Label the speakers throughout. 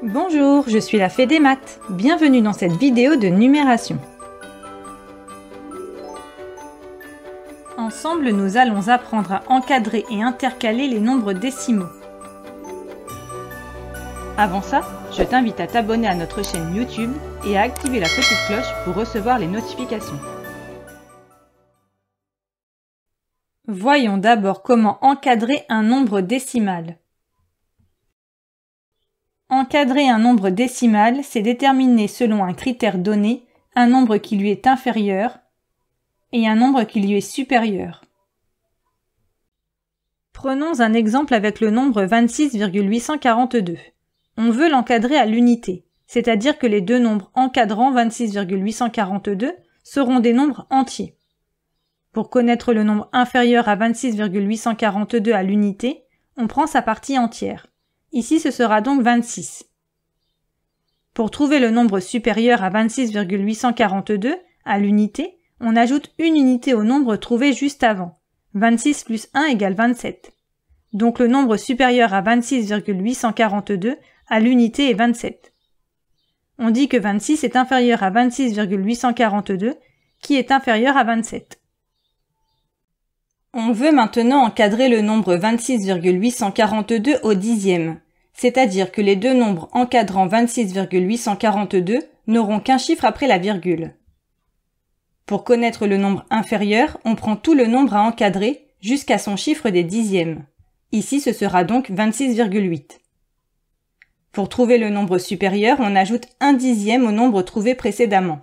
Speaker 1: Bonjour, je suis la Fée des maths. Bienvenue dans cette vidéo de numération. Ensemble, nous allons apprendre à encadrer et intercaler les nombres décimaux. Avant ça, je t'invite à t'abonner à notre chaîne YouTube et à activer la petite cloche pour recevoir les notifications. Voyons d'abord comment encadrer un nombre décimal. Encadrer un nombre décimal, c'est déterminer selon un critère donné un nombre qui lui est inférieur et un nombre qui lui est supérieur. Prenons un exemple avec le nombre 26,842. On veut l'encadrer à l'unité, c'est-à-dire que les deux nombres encadrant 26,842 seront des nombres entiers. Pour connaître le nombre inférieur à 26,842 à l'unité, on prend sa partie entière. Ici, ce sera donc 26. Pour trouver le nombre supérieur à 26,842 à l'unité, on ajoute une unité au nombre trouvé juste avant. 26 plus 1 égale 27. Donc le nombre supérieur à 26,842 à l'unité est 27. On dit que 26 est inférieur à 26,842 qui est inférieur à 27. On veut maintenant encadrer le nombre 26,842 au dixième, c'est-à-dire que les deux nombres encadrant 26,842 n'auront qu'un chiffre après la virgule. Pour connaître le nombre inférieur, on prend tout le nombre à encadrer jusqu'à son chiffre des dixièmes. Ici, ce sera donc 26,8. Pour trouver le nombre supérieur, on ajoute un dixième au nombre trouvé précédemment.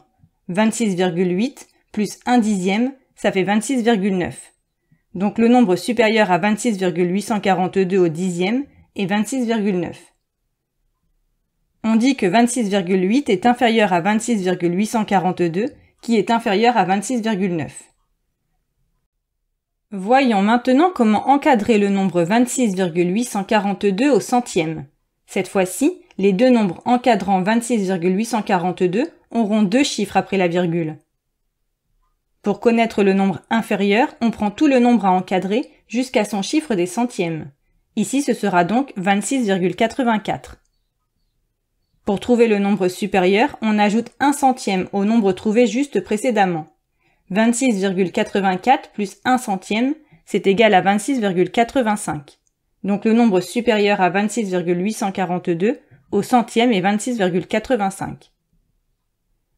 Speaker 1: 26,8 plus un dixième, ça fait 26,9. Donc le nombre supérieur à 26,842 au dixième est 26,9. On dit que 26,8 est inférieur à 26,842 qui est inférieur à 26,9. Voyons maintenant comment encadrer le nombre 26,842 au centième. Cette fois-ci, les deux nombres encadrant 26,842 auront deux chiffres après la virgule. Pour connaître le nombre inférieur, on prend tout le nombre à encadrer jusqu'à son chiffre des centièmes. Ici, ce sera donc 26,84. Pour trouver le nombre supérieur, on ajoute un centième au nombre trouvé juste précédemment. 26,84 plus 1 centième, c'est égal à 26,85. Donc le nombre supérieur à 26,842 au centième est 26,85.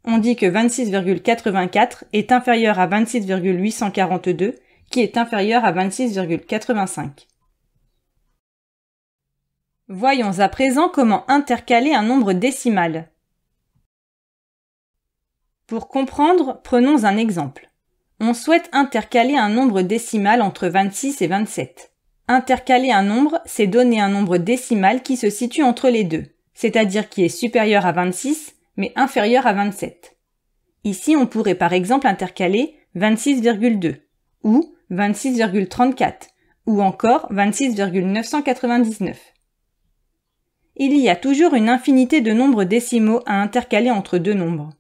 Speaker 1: On dit que 26,84 est inférieur à 26,842 qui est inférieur à 26,85. Voyons à présent comment intercaler un nombre décimal. Pour comprendre, prenons un exemple. On souhaite intercaler un nombre décimal entre 26 et 27. Intercaler un nombre, c'est donner un nombre décimal qui se situe entre les deux, c'est-à-dire qui est supérieur à 26 mais inférieur à 27. Ici, on pourrait par exemple intercaler 26,2 ou 26,34 ou encore 26,999. Il y a toujours une infinité de nombres décimaux à intercaler entre deux nombres.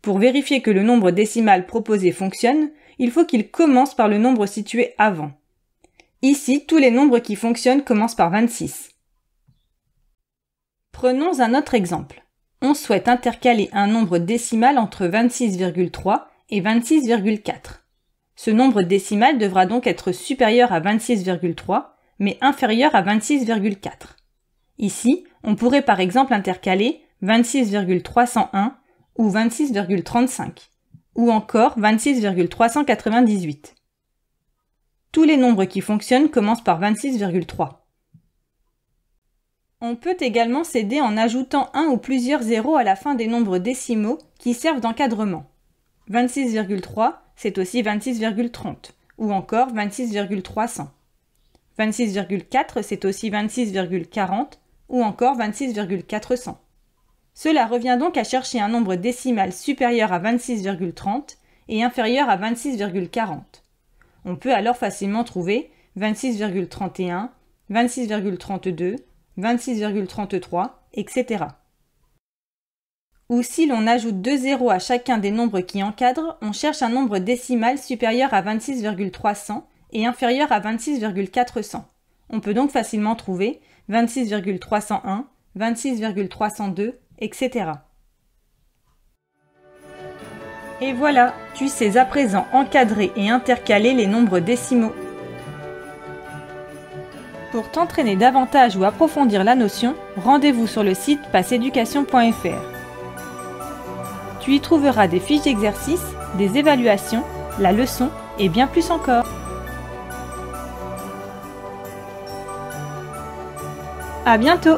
Speaker 1: Pour vérifier que le nombre décimal proposé fonctionne, il faut qu'il commence par le nombre situé avant. Ici, tous les nombres qui fonctionnent commencent par 26. Prenons un autre exemple. On souhaite intercaler un nombre décimal entre 26,3 et 26,4. Ce nombre décimal devra donc être supérieur à 26,3, mais inférieur à 26,4. Ici, on pourrait par exemple intercaler 26,301 ou 26,35, ou encore 26,398. Tous les nombres qui fonctionnent commencent par 26,3. On peut également s'aider en ajoutant un ou plusieurs zéros à la fin des nombres décimaux qui servent d'encadrement. 26,3, c'est aussi 26,30, ou encore 26,300. 26,4, c'est aussi 26,40, ou encore 26,400. Cela revient donc à chercher un nombre décimal supérieur à 26,30 et inférieur à 26,40. On peut alors facilement trouver 26,31, 26,32, 26,33, etc. Ou si l'on ajoute 2 zéros à chacun des nombres qui encadrent, on cherche un nombre décimal supérieur à 26,300 et inférieur à 26,400. On peut donc facilement trouver 26,301, 26,302, etc. Et voilà, tu sais à présent encadrer et intercaler les nombres décimaux. Pour t'entraîner davantage ou approfondir la notion, rendez-vous sur le site passeeducation.fr. Tu y trouveras des fiches d'exercices, des évaluations, la leçon et bien plus encore. À bientôt!